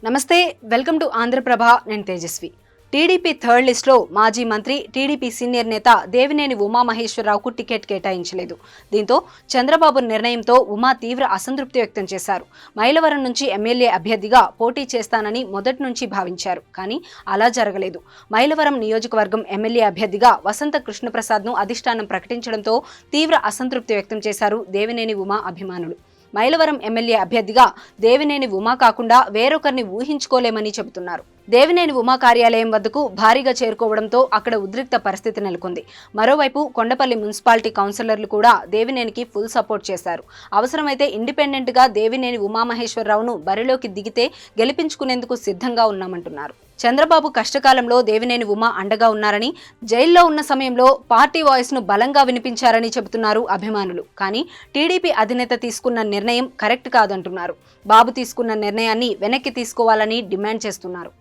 నమస్తే, welcome to Andhraprabha. నేను Tejaswi. TDP third లిస్ట్లో మాజీ మంత్రి, టీడీపీ సీనియర్ నేత దేవినేని ఉమామహేశ్వరరావుకు టికెట్ కేటాయించలేదు. దీంతో చంద్రబాబు నిర్ణయంతో ఉమా తీవ్ర అసంతృప్తి వ్యక్తం చేశారు. మైలవరం నుంచి ఎమ్మెల్యే అభ్యర్థిగా పోటీ చేస్తానని మొదటి నుంచి భావించారు. కానీ అలా జరగలేదు. మైలవరం నియోజకవర్గం ఎమ్మెల్యే అభ్యర్థిగా వసంత కృష్ణప్రసాద్ను అధిష్టానం ప్రకటించడంతో తీవ్ర అసంతృప్తి వ్యక్తం చేశారు దేవినేని ఉమా అభిమానులు. మైలవరం ఎమ్మెల్యే అభ్యర్థిగా దేవినేని ఉమా కాకుండా వేరొకరిని ఊహించుకోలేమని చెబుతున్నారు. దేవినేని ఉమా కార్యాలయం వద్దకు భారీగా చేరుకోవడంతో అక్కడ ఉద్రిక్త పరిస్థితి నెలకొంది. మరోవైపు కొండపల్లి మున్సిపాలిటీ కౌన్సిలర్లు కూడా దేవినేనికి ఫుల్ సపోర్ట్ చేశారు. అవసరమైతే ఇండిపెండెంట్ గా దేవినేని ఉమామహేశ్వరరావును బరిలోకి దిగితే గెలిపించుకునేందుకు సిద్ధంగా ఉన్నామంటున్నారు. చంద్రబాబు కష్టకాలంలో దేవినేని ఉమా అండగా ఉన్నారని, జైల్లో ఉన్న సమయంలో పార్టీ వాయిస్ ను బలంగా వినిపించారని చెబుతున్నారు అభిమానులు. కానీ టీడీపీ అధినేత తీసుకున్న నిర్ణయం కరెక్ట్ కాదంటున్నారు. బాబు తీసుకున్న నిర్ణయాన్ని వెనక్కి తీసుకోవాలని డిమాండ్ చేస్తున్నారు.